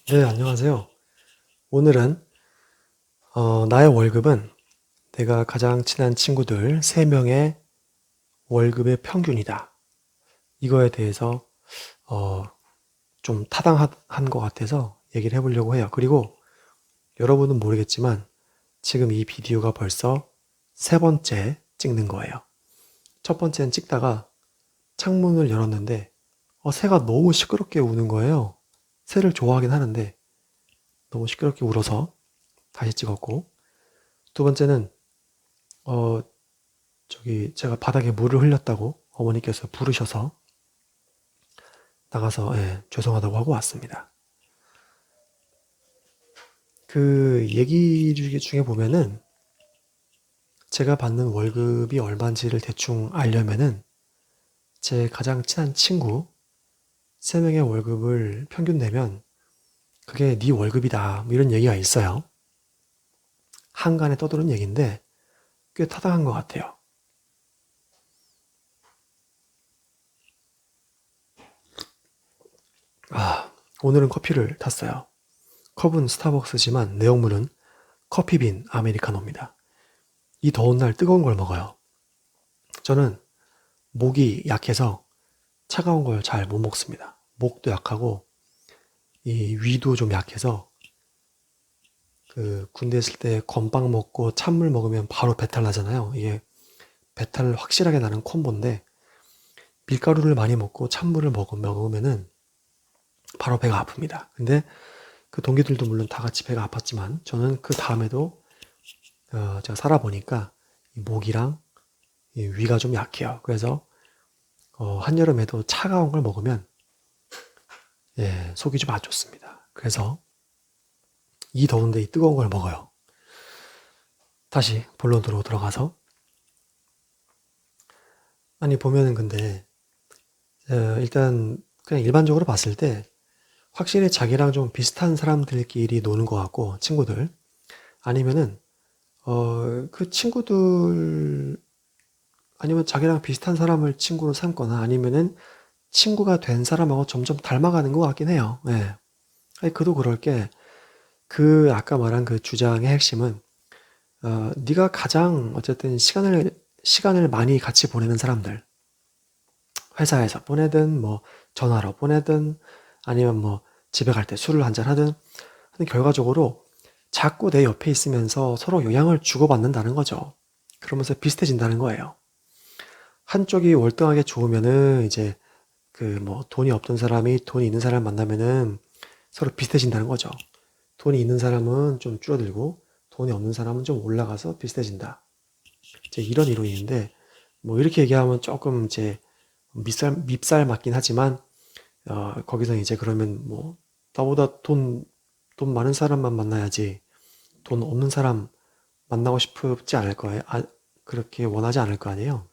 네, 안녕하세요. 오늘은 나의 월급은 내가 가장 친한 친구들 3명의 월급의 평균이다. 이거에 대해서 어, 좀 타당한 것 같아서 얘기를 해보려고 해요. 그리고 여러분은 모르겠지만 지금 이 비디오가 벌써 3번째 찍는 거예요. 첫 번째는 찍다가 창문을 열었는데 새가 너무 시끄럽게 우는 거예요. 새를 좋아하긴 하는데 너무 시끄럽게 울어서 다시 찍었고, 두 번째는 어, 제가 바닥에 물을 흘렸다고 어머니께서 부르셔서 나가서 죄송하다고 하고 왔습니다. 그 얘기 중에 보면은 제가 받는 월급이 얼마인지를 대충 알려면은 제 가장 친한 친구 3명의 월급을 평균 내면 그게 네 월급이다, 뭐 이런 얘기가 있어요. 한간에 떠도는 얘기인데 꽤 타당한 것 같아요. 오늘은 커피를 탔어요. 컵은 스타벅스지만 내용물은 커피빈 아메리카노입니다. 이 더운 날 뜨거운 걸 먹어요. 저는 목이 약해서 차가운 걸 잘 못 먹습니다. 목도 약하고 이 위도 좀 약해서 그 군대 있을 때 건빵 먹고 찬물 먹으면 바로 배탈 나잖아요. 이게 배탈 확실하게 나는 콤보인데 밀가루를 많이 먹고 찬물을 먹으면은 바로 배가 아픕니다. 근데 그 동기들도 물론 다 같이 배가 아팠지만 저는 그 다음에도 제가 살아보니까 이 목이랑 이 위가 좀 약해요. 그래서 한여름에도 차가운 걸 먹으면 속이 좀 안 좋습니다. 그래서 이 더운데 이 뜨거운 걸 먹어요. 다시 본론으로 들어가서, 아니 보면은 근데 일단 그냥 일반적으로 봤을 때 확실히 자기랑 좀 비슷한 사람들끼리 노는 것 같고, 친구들 아니면은 그 친구들 아니면 자기랑 비슷한 사람을 친구로 삼거나 아니면은 친구가 된 사람하고 점점 닮아가는 것 같긴 해요. 예. 아니, 그도 그럴 게, 그 아까 말한 그 주장의 핵심은 네가 가장 어쨌든 시간을 많이 같이 보내는 사람들, 회사에서 보내든 뭐 전화로 보내든 아니면 뭐 집에 갈 때 술을 한잔 하든 하는, 결과적으로 자꾸 내 옆에 있으면서 서로 영향을 주고받는다는 거죠. 그러면서 비슷해진다는 거예요. 한쪽이 월등하게 좋으면은 이제 그 뭐 돈이 없던 사람이 돈이 있는 사람 만나면은 서로 비슷해진다는 거죠. 돈이 있는 사람은 좀 줄어들고 돈이 없는 사람은 좀 올라가서 비슷해진다. 이제 이런 이론인데, 뭐 이렇게 얘기하면 조금 이제 밉살 맞긴 하지만 거기서 이제 그러면 뭐 나보다 돈 많은 사람만 만나야지 돈 없는 사람 만나고 싶지 않을 거예요. 그렇게 원하지 않을 거 아니에요.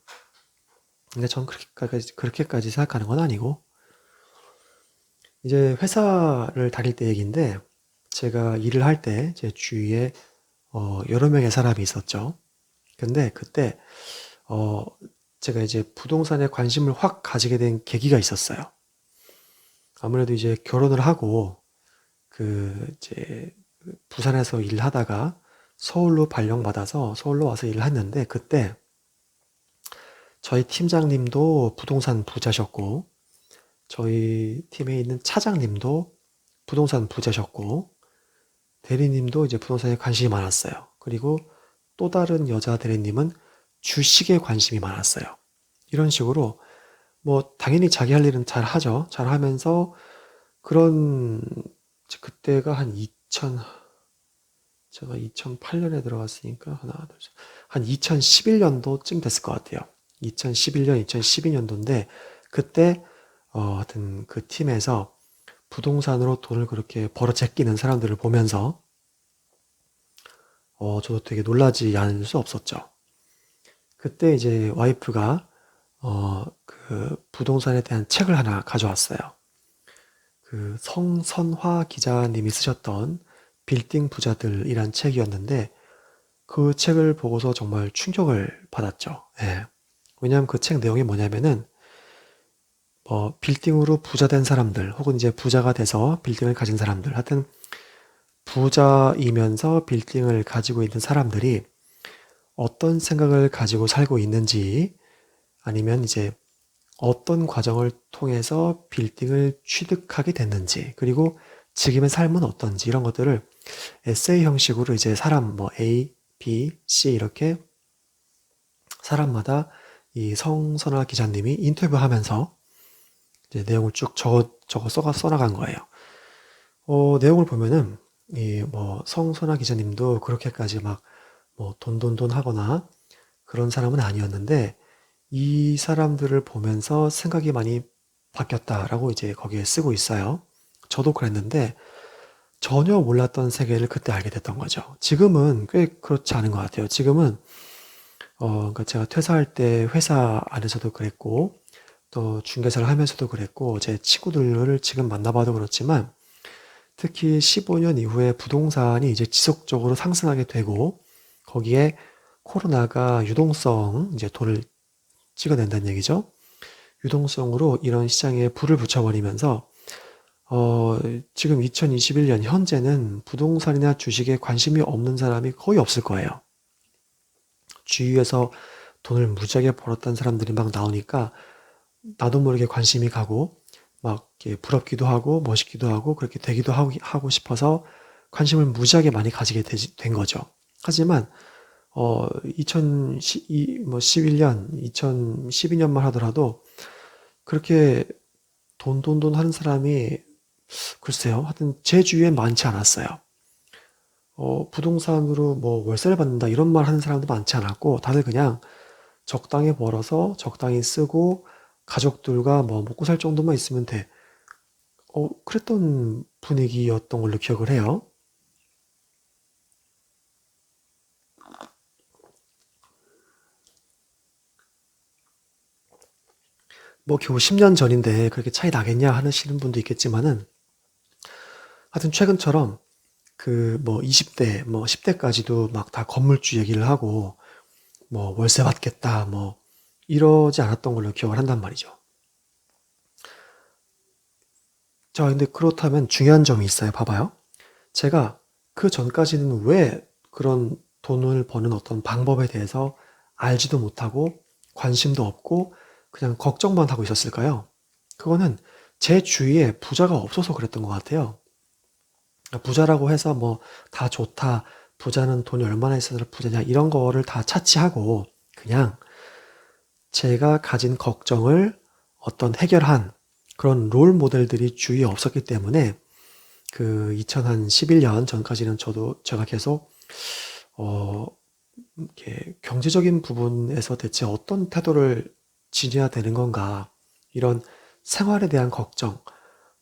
근데 전 그렇게까지 생각하는 건 아니고, 이제 회사를 다닐 때 얘기인데, 제가 일을 할 때 제 주위에 여러 명의 사람이 있었죠. 근데 그때 어, 제가 이제 부동산에 관심을 확 가지게 된 계기가 있었어요. 아무래도 이제 결혼을 하고 이제 부산에서 일하다가 서울로 발령받아서 서울로 와서 일을 했는데, 그때 저희 팀장님도 부동산 부자셨고 저희 팀에 있는 차장님도 부동산 부자셨고 대리님도 이제 부동산에 관심이 많았어요. 그리고 또 다른 여자 대리님은 주식에 관심이 많았어요. 이런 식으로 뭐 당연히 자기 할 일은 잘 하죠. 잘 하면서 그런, 그때가 제가 2008년에 들어갔으니까 하나, 둘, 셋, 한 2011년도쯤 됐을 것 같아요. 2011년, 2012년도인데 그때 하여튼 그 팀에서 부동산으로 돈을 그렇게 벌어 제끼는 사람들을 보면서 저도 되게 놀라지 않을 수 없었죠. 그때 이제 와이프가 그 부동산에 대한 책을 하나 가져왔어요. 그 성선화 기자님이 쓰셨던 빌딩 부자들이란 책이었는데 그 책을 보고서 정말 충격을 받았죠. 예. 왜냐하면 그 책 내용이 뭐냐면은 뭐 빌딩으로 부자 된 사람들 혹은 이제 부자가 돼서 빌딩을 가진 사람들, 하여튼 부자이면서 빌딩을 가지고 있는 사람들이 어떤 생각을 가지고 살고 있는지, 아니면 이제 어떤 과정을 통해서 빌딩을 취득하게 됐는지, 그리고 지금의 삶은 어떤지, 이런 것들을 에세이 형식으로 이제 사람 뭐 A, B, C 이렇게 사람마다 이 성선아 기자님이 인터뷰하면서 이제 내용을 쭉 써나간 거예요. 내용을 보면은 이 뭐 성선아 기자님도 그렇게까지 막 뭐 돈 하거나 그런 사람은 아니었는데, 이 사람들을 보면서 생각이 많이 바뀌었다라고 이제 거기에 쓰고 있어요. 저도 그랬는데 전혀 몰랐던 세계를 그때 알게 됐던 거죠. 지금은 꽤 그렇지 않은 것 같아요. 지금은 그러니까 제가 퇴사할 때 회사 안에서도 그랬고, 또 중개사를 하면서도 그랬고, 제 친구들을 지금 만나봐도 그렇지만, 특히 15년 이후에 부동산이 이제 지속적으로 상승하게 되고, 거기에 코로나가 유동성, 이제 돈을 찍어낸다는 얘기죠. 유동성으로 이런 시장에 불을 붙여버리면서, 지금 2021년 현재는 부동산이나 주식에 관심이 없는 사람이 거의 없을 거예요. 주위에서 돈을 무지하게 벌었던 사람들이 막 나오니까 나도 모르게 관심이 가고, 막 이렇게 부럽기도 하고 멋있기도 하고 그렇게 되기도 하고 싶어서 관심을 무지하게 많이 가지게 된 거죠. 하지만 2011년, 2012년만 하더라도 그렇게 돈 하는 사람이, 글쎄요, 하여튼 제 주위에 많지 않았어요. 부동산으로 뭐 월세를 받는다 이런 말 하는 사람도 많지 않았고, 다들 그냥 적당히 벌어서 적당히 쓰고 가족들과 뭐 먹고 살 정도만 있으면 돼. 그랬던 분위기였던 걸로 기억을 해요. 뭐 겨우 10년 전인데 그렇게 차이 나겠냐 하시는 분도 있겠지만은, 하여튼 최근처럼 그 뭐 20대, 뭐 10대까지도 막 다 건물주 얘기를 하고 뭐 월세 받겠다 뭐 이러지 않았던 걸로 기억을 한단 말이죠. 자, 근데 그렇다면 중요한 점이 있어요. 봐봐요. 제가 그 전까지는 왜 그런 돈을 버는 어떤 방법에 대해서 알지도 못하고 관심도 없고 그냥 걱정만 하고 있었을까요? 그거는 제 주위에 부자가 없어서 그랬던 것 같아요. 부자라고 해서 뭐 다 좋다, 부자는 돈이 얼마나 있어서 부자냐, 이런 거를 다 차치하고 그냥 제가 가진 걱정을 어떤 해결한 그런 롤 모델들이 주위에 없었기 때문에, 그 2011년 전까지는 제가 계속 이렇게 경제적인 부분에서 대체 어떤 태도를 지녀야 되는 건가, 이런 생활에 대한 걱정,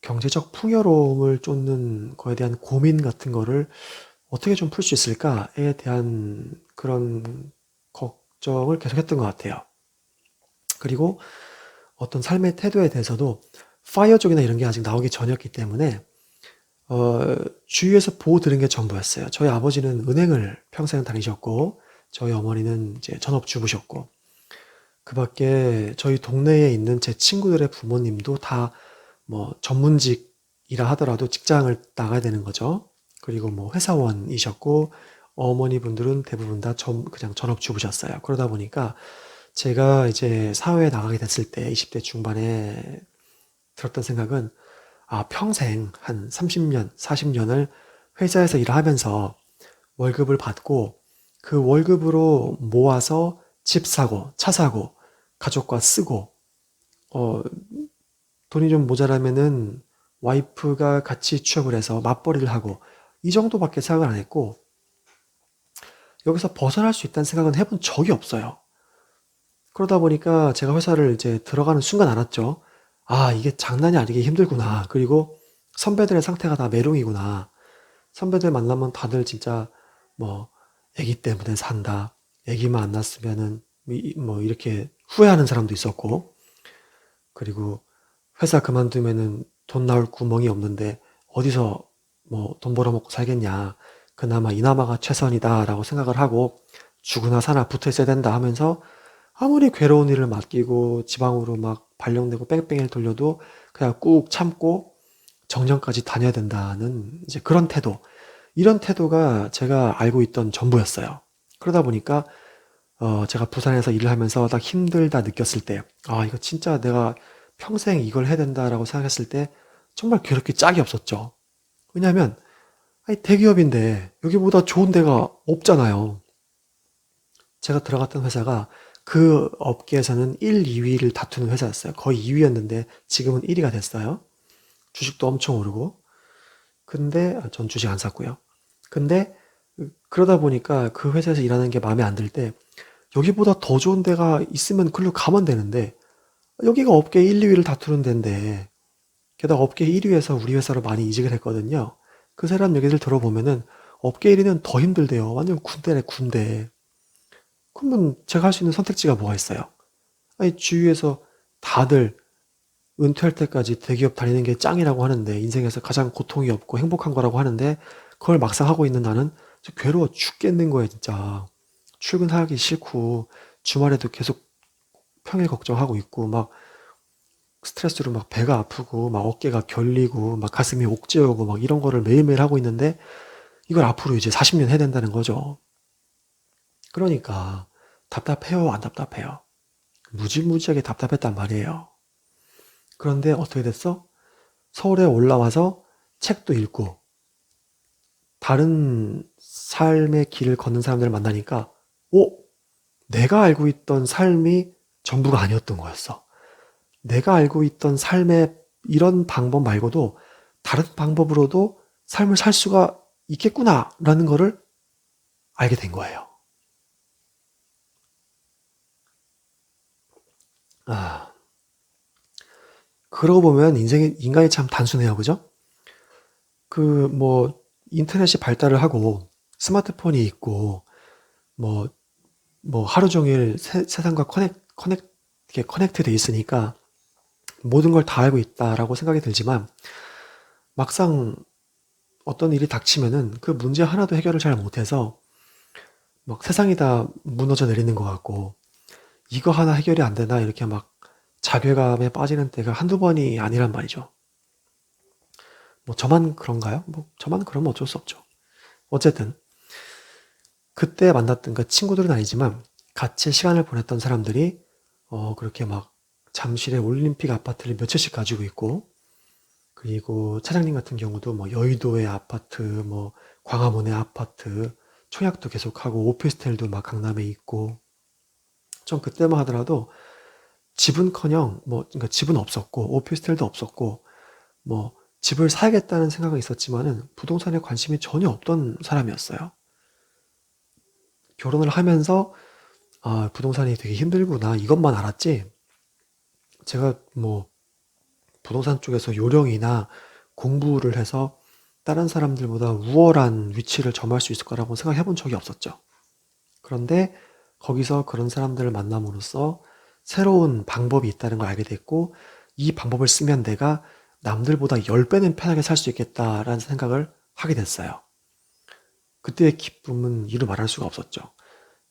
경제적 풍요로움을 쫓는 거에 대한 고민 같은 거를 어떻게 좀 풀 수 있을까에 대한 그런 걱정을 계속했던 것 같아요. 그리고 어떤 삶의 태도에 대해서도 파이어족이나 이런 게 아직 나오기 전이었기 때문에 주위에서 보고 들은 게 전부였어요. 저희 아버지는 은행을 평생 다니셨고, 저희 어머니는 이제 전업주부셨고, 그 밖에 저희 동네에 있는 제 친구들의 부모님도 다 뭐 전문직이라 하더라도 직장을 나가야 되는 거죠. 그리고 뭐 회사원이셨고, 어머니 분들은 대부분 다 그냥 전업주부셨어요. 그러다 보니까 제가 이제 사회에 나가게 됐을 때 20대 중반에 들었던 생각은, 평생 한 30년, 40년을 회사에서 일을 하면서 월급을 받고 그 월급으로 모아서 집 사고, 차 사고, 가족과 쓰고, 어, 돈이 좀 모자라면은 와이프가 같이 취업을 해서 맞벌이를 하고, 이 정도밖에 생각을 안 했고, 여기서 벗어날 수 있다는 생각은 해본 적이 없어요. 그러다 보니까 제가 회사를 이제 들어가는 순간 알았죠. 이게 장난이 아니게 힘들구나. 그리고 선배들의 상태가 다 메롱이구나. 선배들 만나면 다들 진짜 뭐 애기 때문에 산다, 애기만 안 낳았으면은 뭐 이렇게 후회하는 사람도 있었고, 그리고 회사 그만두면은 돈 나올 구멍이 없는데 어디서 뭐 돈 벌어먹고 살겠냐, 그나마 이나마가 최선이다라고 생각을 하고 죽으나 사나 붙어 있어야 된다 하면서 아무리 괴로운 일을 맡기고 지방으로 막 발령되고 뺑뺑이를 돌려도 그냥 꾹 참고 정년까지 다녀야 된다는 이제 그런 태도. 이런 태도가 제가 알고 있던 전부였어요. 그러다 보니까 제가 부산에서 일을 하면서 딱 힘들다 느꼈을 때, 아, 이거 진짜 내가 평생 이걸 해야 된다라고 생각했을 때 정말 괴롭게 짝이 없었죠. 왜냐하면 아니, 대기업인데 여기보다 좋은 데가 없잖아요. 제가 들어갔던 회사가 그 업계에서는 1, 2위를 다투는 회사였어요. 거의 2위였는데 지금은 1위가 됐어요. 주식도 엄청 오르고. 근데 전 주식 안 샀고요. 근데 그러다 보니까 그 회사에서 일하는 게 마음에 안 들 때 여기보다 더 좋은 데가 있으면 글로 가면 되는데 여기가 업계 1, 2위를 다투는 데인데 게다가 업계 1위에서 우리 회사로 많이 이직을 했거든요. 그 사람 얘기들 들어보면은 업계 1위는 더 힘들대요. 완전 군대네 군대. 그러면 제가 할 수 있는 선택지가 뭐가 있어요? 아니 주위에서 다들 은퇴할 때까지 대기업 다니는 게 짱이라고 하는데 인생에서 가장 고통이 없고 행복한 거라고 하는데 그걸 막상 하고 있는 나는 괴로워 죽겠는 거예요 진짜. 출근하기 싫고 주말에도 계속 평일 걱정하고 있고 막 스트레스로 막 배가 아프고 막 어깨가 결리고 막 가슴이 옥죄어오고 막 이런 거를 매일매일 하고 있는데 이걸 앞으로 이제 40년 해야 된다는 거죠. 그러니까 답답해요, 안 답답해요? 무지무지하게 답답했단 말이에요. 그런데 어떻게 됐어? 서울에 올라와서 책도 읽고 다른 삶의 길을 걷는 사람들을 만나니까 내가 알고 있던 삶이 전부가 아니었던 거였어. 내가 알고 있던 삶의 이런 방법 말고도 다른 방법으로도 삶을 살 수가 있겠구나라는 거를 알게 된 거예요. 아, 그러고 보면 인간이 참 단순해요. 그죠? 뭐, 인터넷이 발달을 하고 스마트폰이 있고 뭐, 하루 종일 세상과 이렇게 커넥트 돼 있으니까 모든 걸 다 알고 있다라고 생각이 들지만 막상 어떤 일이 닥치면은 그 문제 하나도 해결을 잘 못해서 막 세상이 다 무너져 내리는 것 같고 이거 하나 해결이 안 되나 이렇게 막 자괴감에 빠지는 때가 한두 번이 아니란 말이죠. 뭐 저만 그런가요? 뭐 저만 그러면 어쩔 수 없죠. 어쨌든 그때 만났던 그 친구들은 아니지만 같이 시간을 보냈던 사람들이 그렇게 막 잠실의 올림픽 아파트를 몇 채씩 가지고 있고 그리고 차장님 같은 경우도 뭐 여의도의 아파트, 뭐 광화문의 아파트, 청약도 계속하고 오피스텔도 막 강남에 있고 좀 그때만 하더라도 집은커녕 뭐 그러니까 집은 없었고 오피스텔도 없었고 뭐 집을 사야겠다는 생각은 있었지만은 부동산에 관심이 전혀 없던 사람이었어요. 결혼을 하면서 아, 부동산이 되게 힘들구나 이것만 알았지. 제가 뭐 부동산 쪽에서 요령이나 공부를 해서 다른 사람들보다 우월한 위치를 점할 수 있을 거라고 생각해 본 적이 없었죠. 그런데 거기서 그런 사람들을 만남으로써 새로운 방법이 있다는 걸 알게 됐고, 이 방법을 쓰면 내가 남들보다 10배는 편하게 살 수 있겠다라는 생각을 하게 됐어요. 그때의 기쁨은 이루 말할 수가 없었죠.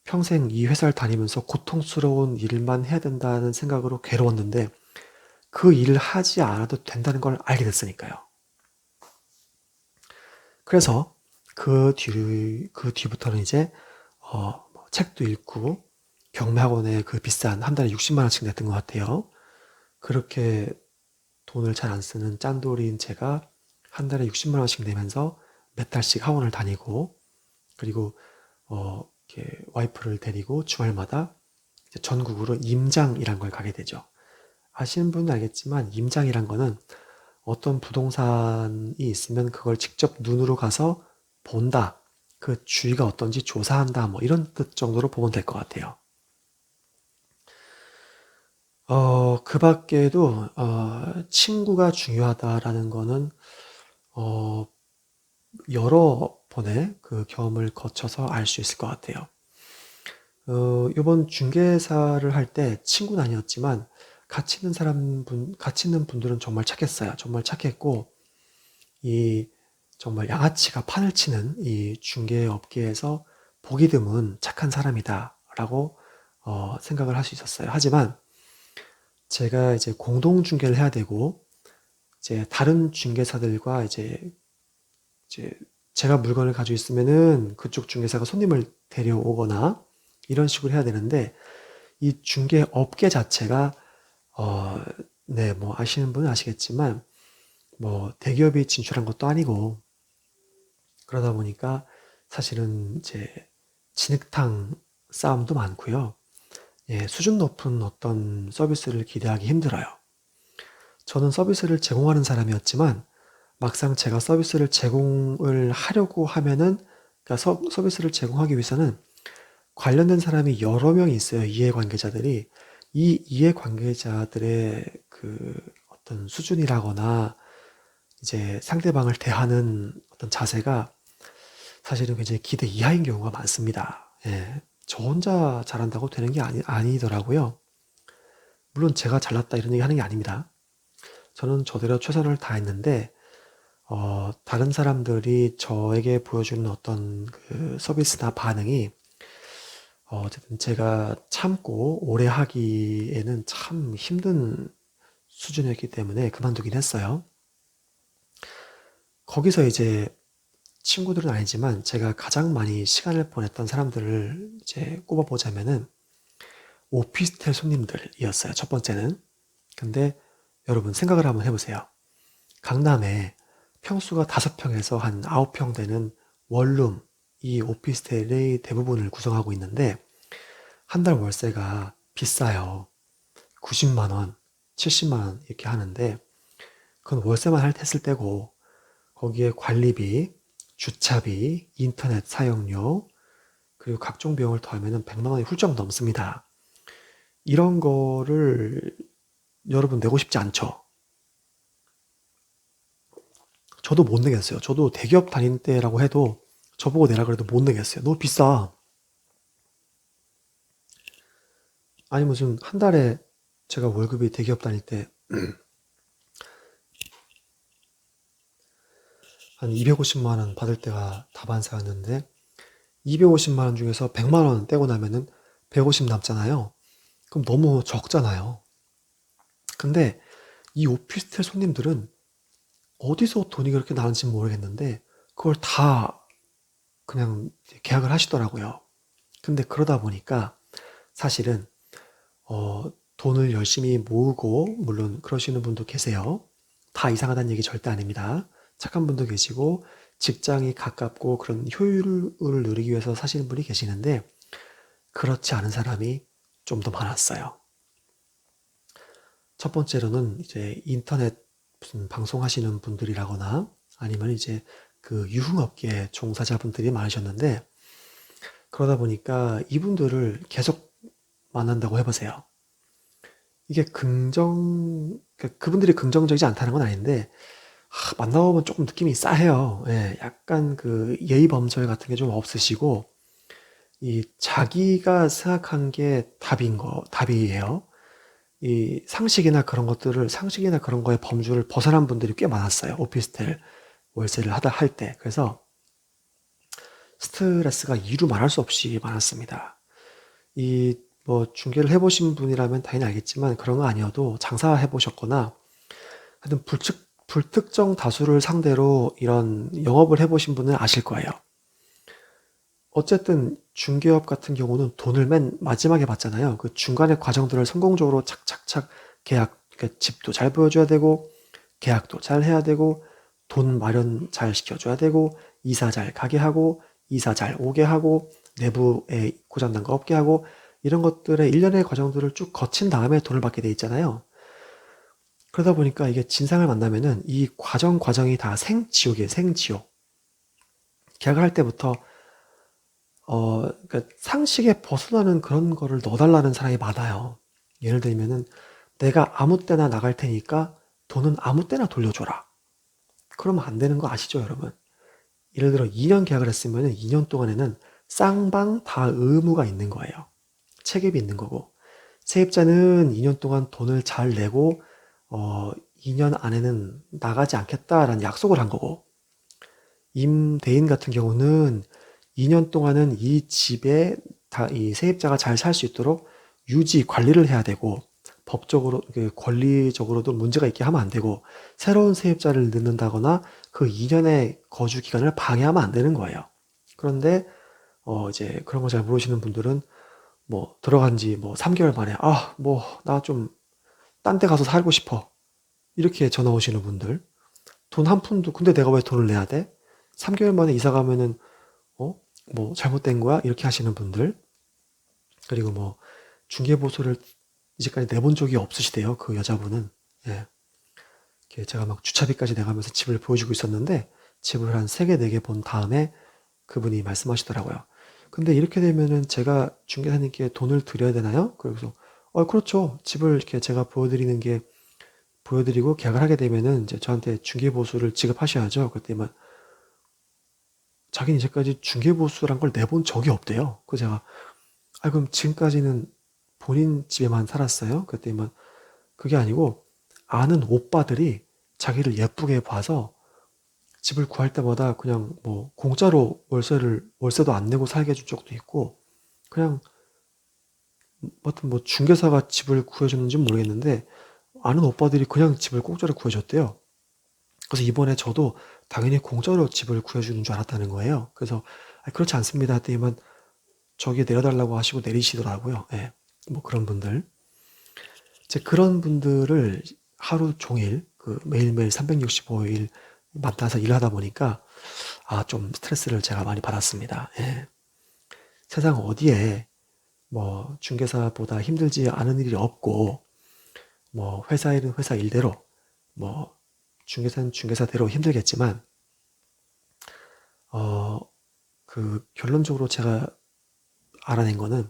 평생 이 회사를 다니면서 고통스러운 일만 해야 된다는 생각으로 괴로웠는데, 그 일을 하지 않아도 된다는 걸 알게 됐으니까요. 그래서 그 뒤부터는 이제, 뭐 책도 읽고, 경매학원에 그 비싼 한 달에 60만 원씩 냈던 것 같아요. 그렇게 돈을 잘 안 쓰는 짠돌이인 제가 한 달에 60만 원씩 내면서 몇 달씩 학원을 다니고, 그리고, 이렇게 와이프를 데리고 주말마다 이제 전국으로 임장이란 걸 가게 되죠. 아시는 분은 알겠지만 임장이란 거는 어떤 부동산이 있으면 그걸 직접 눈으로 가서 본다. 그 주위가 어떤지 조사한다. 뭐 이런 뜻 정도로 보면 될 것 같아요. 그 밖에도 친구가 중요하다라는 거는 어, 여러 번의 그 경험을 거쳐서 알 수 있을 것 같아요. 요번 중개사를 할 때 친구는 아니었지만 같이 있는 분들은 정말 착했어요. 정말 착했고 이 정말 양아치가 판을 치는 이 중개업계에서 보기 드문 착한 사람이다라고 생각을 할 수 있었어요. 하지만 제가 이제 공동 중개를 해야 되고 이제 다른 중개사들과 이제 제가 물건을 가지고 있으면은 그쪽 중개사가 손님을 데려오거나 이런 식으로 해야 되는데 이 중개 업계 자체가 네, 뭐 아시는 분은 아시겠지만 뭐 대기업이 진출한 것도 아니고 그러다 보니까 사실은 이제 진흙탕 싸움도 많고요. 예, 수준 높은 어떤 서비스를 기대하기 힘들어요. 저는 서비스를 제공하는 사람이었지만 막상 제가 서비스를 제공을 하려고 하면은 그러니까 서비스를 제공하기 위해서는 관련된 사람이 여러 명이 있어요. 이해관계자들이. 이 이해관계자들의 그 어떤 수준이라거나 이제 상대방을 대하는 어떤 자세가 사실은 굉장히 기대 이하인 경우가 많습니다. 예. 저 혼자 잘한다고 되는 게 아니더라고요. 물론 제가 잘났다 이런 얘기 하는 게 아닙니다. 저는 저대로 최선을 다했는데 다른 사람들이 저에게 보여주는 어떤 그 서비스나 반응이 어쨌든 제가 참고 오래 하기에는 참 힘든 수준이었기 때문에 그만두긴 했어요. 거기서 이제 친구들은 아니지만 제가 가장 많이 시간을 보냈던 사람들을 이제 꼽아보자면은 오피스텔 손님들이었어요. 첫 번째는. 근데 여러분 생각을 한번 해보세요. 강남에 평수가 5평에서 한 9평 되는 원룸, 이 오피스텔의 대부분을 구성하고 있는데 한 달 월세가 비싸요. 90만 원, 70만 원 이렇게 하는데 그건 월세만 했을 때고 거기에 관리비, 주차비, 인터넷 사용료 그리고 각종 비용을 더하면 100만 원이 훌쩍 넘습니다. 이런 거를 여러분 내고 싶지 않죠? 저도 못 내겠어요. 저도 대기업 다닐 때라고 해도 저보고 내라 그래도 못 내겠어요. 너무 비싸. 아니 무슨 한 달에 제가 월급이 대기업 다닐 때 한 250만 원 받을 때가 다반사였는데 250만 원 중에서 100만 원 떼고 나면은 150 남잖아요. 그럼 너무 적잖아요. 근데 이 오피스텔 손님들은 어디서 돈이 그렇게 나는지 모르겠는데 그걸 다 그냥 계약을 하시더라고요. 근데 그러다 보니까 사실은 돈을 열심히 모으고 물론 그러시는 분도 계세요. 다 이상하다는 얘기 절대 아닙니다. 착한 분도 계시고 직장이 가깝고 그런 효율을 누리기 위해서 사시는 분이 계시는데 그렇지 않은 사람이 좀 더 많았어요. 첫 번째로는 이제 인터넷 무슨 방송하시는 분들이라거나 아니면 이제 그 유흥업계 종사자분들이 많으셨는데 그러다 보니까 이분들을 계속 만난다고 해보세요. 이게 그분들이 긍정적이지 않다는 건 아닌데 만나보면 조금 느낌이 싸해요. 예, 약간 그 예의 범절 같은 게 좀 없으시고 이 자기가 생각한 게 답이에요. 이 상식이나 그런 거의 범주를 벗어난 분들이 꽤 많았어요. 오피스텔 월세를 할 때. 그래서 스트레스가 이루 말할 수 없이 많았습니다. 이 뭐 중개를 해보신 분이라면 당연히 알겠지만 그런 거 아니어도 장사해 보셨거나 하여튼 불특정 다수를 상대로 이런 영업을 해보신 분은 아실 거예요. 어쨌든 중개업 같은 경우는 돈을 맨 마지막에 받잖아요. 그 중간의 과정들을 성공적으로 착착착 그러니까 집도 잘 보여줘야 되고 계약도 잘 해야 되고 돈 마련 잘 시켜줘야 되고 이사 잘 가게 하고 이사 잘 오게 하고 내부에 고장난 거 없게 하고 이런 것들의 일련의 과정들을 쭉 거친 다음에 돈을 받게 돼 있잖아요. 그러다 보니까 이게 진상을 만나면은 이 과정이 다 생지옥이에요. 생지옥. 계약을 할 때부터 그러니까 상식에 벗어나는 그런 거를 넣어달라는 사람이 많아요. 예를 들면은 내가 아무 때나 나갈 테니까 돈은 아무 때나 돌려줘라. 그러면 안 되는 거 아시죠, 여러분? 예를 들어 2년 계약을 했으면 2년 동안에는 쌍방 다 의무가 있는 거예요. 책임이 있는 거고 세입자는 2년 동안 돈을 잘 내고 2년 안에는 나가지 않겠다라는 약속을 한 거고 임대인 같은 경우는 2년 동안은 이 집에 이 세입자가 잘 살 수 있도록 유지, 관리를 해야 되고, 법적으로, 권리적으로도 문제가 있게 하면 안 되고, 새로운 세입자를 넣는다거나 그 2년의 거주 기간을 방해하면 안 되는 거예요. 그런데, 이제 그런 거 잘 모르시는 분들은 뭐, 들어간 지 뭐 3개월 만에, 나 좀, 딴 데 가서 살고 싶어. 이렇게 전화 오시는 분들. 돈 한 푼도, 근데 내가 왜 돈을 내야 돼? 3개월 만에 이사 가면은, 어? 뭐, 잘못된 거야? 이렇게 하시는 분들. 그리고 뭐, 중개보수를 이제까지 내본 적이 없으시대요. 그 여자분은. 예. 이렇게 제가 막 주차비까지 내가면서 집을 보여주고 있었는데, 집을 한 3개, 4개 본 다음에 그분이 말씀하시더라고요. 근데 이렇게 되면은 제가 중개사님께 돈을 드려야 되나요? 그래서, 그렇죠. 집을 이렇게 제가 보여드리고 계약을 하게 되면은 이제 저한테 중개보수를 지급하셔야죠. 그랬더니만, 자기는 이제까지 중개보수란 걸 내본 적이 없대요. 그래서 제가, 그럼 지금까지는 본인 집에만 살았어요? 그랬더니만, 그게 아니고, 아는 오빠들이 자기를 예쁘게 봐서 집을 구할 때마다 그냥 뭐 공짜로 월세도 안 내고 살게 해준 적도 있고, 그냥 하여튼 뭐 중개사가 집을 구해줬는지 모르겠는데, 아는 오빠들이 그냥 집을 공짜로 구해줬대요. 그래서 이번에 저도 당연히 공짜로 집을 구해주는 줄 알았다는 거예요. 그래서 그렇지 않습니다 했더니만 저기 내려달라고 하시고 내리시더라고요. 예. 뭐 그런 분들. 이제 그런 분들을 하루 종일 매일매일 365일 만나서 일하다 보니까 좀 스트레스를 제가 많이 받았습니다. 예. 세상 어디에 뭐 중개사보다 힘들지 않은 일이 없고, 뭐 회사 일은 회사 일대로, 뭐 중개사는 중개사대로 힘들겠지만, 결론적으로 제가 알아낸 거는,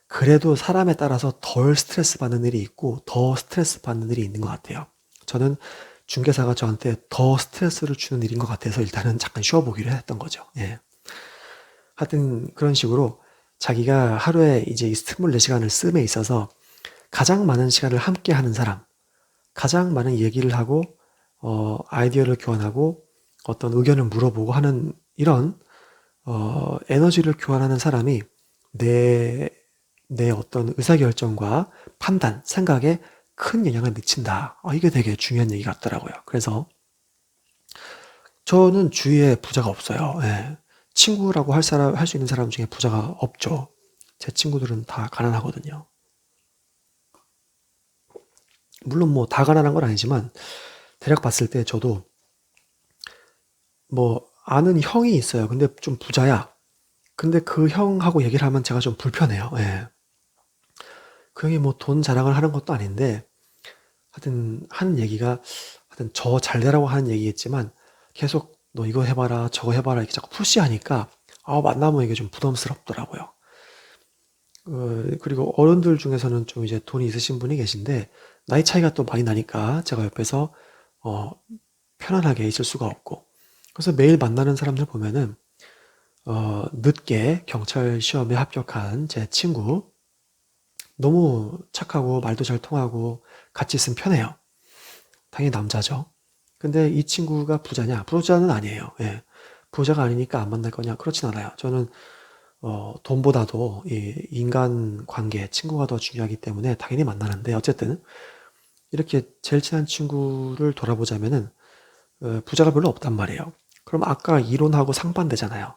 그래도 사람에 따라서 덜 스트레스 받는 일이 있고 더 스트레스 받는 일이 있는 것 같아요. 저는 중개사가 저한테 더 스트레스를 주는 일인 것 같아서 일단은 잠깐 쉬어보기로 했던 거죠. 예. 하여튼 그런 식으로 자기가 하루에 이제 24시간을 씀에 있어서 가장 많은 시간을 함께 하는 사람, 가장 많은 얘기를 하고, 아이디어를 교환하고, 어떤 의견을 물어보고 하는 이런, 에너지를 교환하는 사람이 내, 내 어떤 의사결정과 판단, 생각에 큰 영향을 미친다. 이게 되게 중요한 얘기 같더라고요. 그래서 저는 주위에 부자가 없어요. 예. 친구라고 할 수 있는 사람 중에 부자가 없죠. 제 친구들은 다 가난하거든요. 물론 뭐 다 가난한 건 아니지만, 대략 봤을 때 저도 뭐 아는 형이 있어요. 근데 좀 부자야. 근데 그 형하고 얘기를 하면 제가 좀 불편해요. 예. 그 형이 뭐 돈 자랑을 하는 것도 아닌데, 하여튼 하는 얘기가, 하여튼 저 잘 되라고 하는 얘기겠지만 계속 너 이거 해봐라 저거 해봐라 이렇게 자꾸 푸시하니까 만나면 이게 좀 부담스럽더라고요. 그리고 어른들 중에서는 좀 이제 돈이 있으신 분이 계신데 나이 차이가 또 많이 나니까 제가 옆에서 어, 편안하게 있을 수가 없고, 그래서 매일 만나는 사람들 보면은 늦게 경찰 시험에 합격한 제 친구, 너무 착하고 말도 잘 통하고 같이 있으면 편해요. 당연히 남자죠. 근데 이 친구가 부자냐? 부자는 아니에요. 예. 부자가 아니니까 안 만날 거냐? 그렇진 않아요. 저는 돈보다도 이 인간 관계, 친구가 더 중요하기 때문에 당연히 만나는데, 어쨌든 이렇게 제일 친한 친구를 돌아보자면은 부자가 별로 없단 말이에요. 그럼 아까 이론하고 상반되잖아요.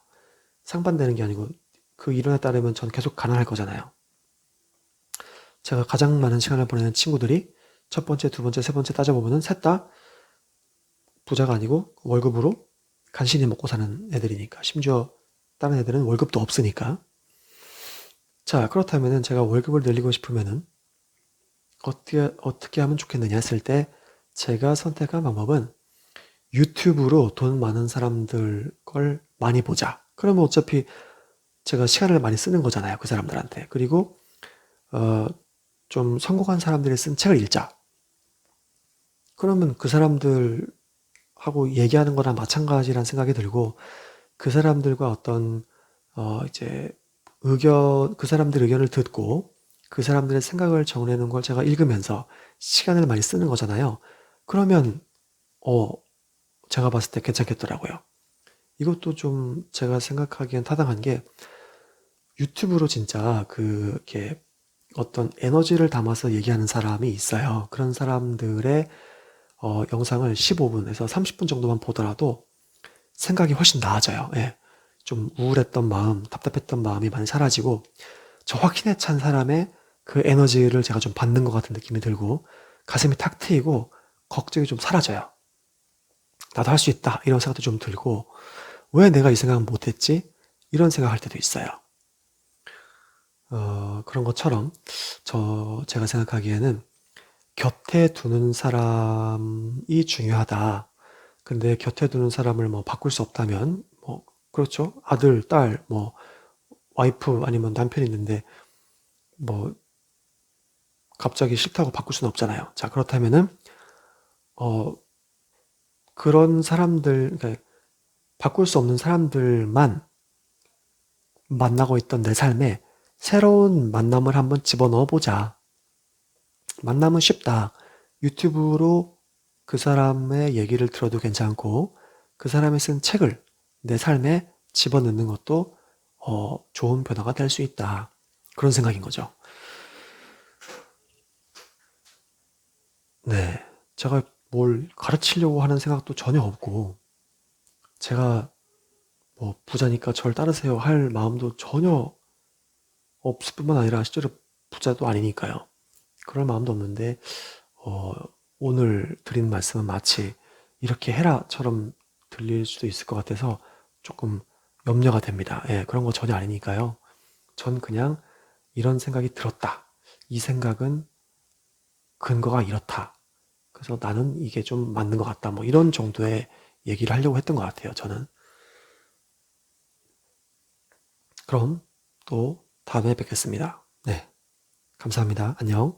상반되는 게 아니고 그 이론에 따르면 전 계속 가난할 거잖아요. 제가 가장 많은 시간을 보내는 친구들이 첫 번째, 두 번째, 세 번째 따져보면은 셋 다 부자가 아니고 월급으로 간신히 먹고 사는 애들이니까. 심지어 다른 애들은 월급도 없으니까. 자, 그렇다면은 제가 월급을 늘리고 싶으면은 어떻게 하면 좋겠느냐 했을 때 제가 선택한 방법은 유튜브로 돈 많은 사람들 걸 많이 보자. 그러면 어차피 제가 시간을 많이 쓰는 거잖아요. 그 사람들한테. 그리고 어, 좀 성공한 사람들이 쓴 책을 읽자. 그러면 그 사람들하고 얘기하는 거랑 마찬가지란 생각이 들고, 그 사람들과 어떤 이제 그 사람들 의견을 듣고 그 사람들의 생각을 정리하는 걸 제가 읽으면서 시간을 많이 쓰는 거잖아요. 그러면 어 제가 봤을 때 괜찮겠더라고요. 이것도 좀 제가 생각하기엔 타당한 게, 유튜브로 진짜 이렇게 어떤 에너지를 담아서 얘기하는 사람이 있어요. 그런 사람들의 영상을 15분에서 30분 정도만 보더라도 생각이 훨씬 나아져요. 예. 좀 우울했던 마음, 답답했던 마음이 많이 사라지고 저 확신에 찬 사람의 그 에너지를 제가 좀 받는 것 같은 느낌이 들고 가슴이 탁 트이고 걱정이 좀 사라져요. 나도 할 수 있다 이런 생각도 좀 들고 왜 내가 이 생각은 못했지? 이런 생각할 때도 있어요. 그런 것처럼 제가 생각하기에는 곁에 두는 사람이 중요하다. 근데 곁에 두는 사람을 뭐 바꿀 수 없다면 뭐 그렇죠. 아들, 딸, 뭐 와이프 아니면 남편이 있는데 뭐 갑자기 싫다고 바꿀 수는 없잖아요. 자, 그렇다면은 어 그런 사람들, 그러니까 바꿀 수 없는 사람들만 만나고 있던 내 삶에 새로운 만남을 한번 집어넣어 보자. 만남은 쉽다. 유튜브로 그 사람의 얘기를 들어도 괜찮고 그 사람이 쓴 책을 내 삶에 집어넣는 것도 좋은 변화가 될 수 있다. 그런 생각인 거죠. 네. 제가 뭘 가르치려고 하는 생각도 전혀 없고 제가 뭐 부자니까 절 따르세요 할 마음도 전혀 없을 뿐만 아니라 실제로 부자도 아니니까요. 그럴 마음도 없는데 어, 오늘 드린 말씀은 마치 이렇게 해라처럼 들릴 수도 있을 것 같아서 조금 염려가 됩니다. 예, 그런 거 전혀 아니니까요. 전 그냥 이런 생각이 들었다. 이 생각은 근거가 이렇다. 그래서 나는 이게 좀 맞는 것 같다. 뭐 이런 정도의 얘기를 하려고 했던 것 같아요. 저는. 그럼 또 다음에 뵙겠습니다. 네, 감사합니다. 안녕.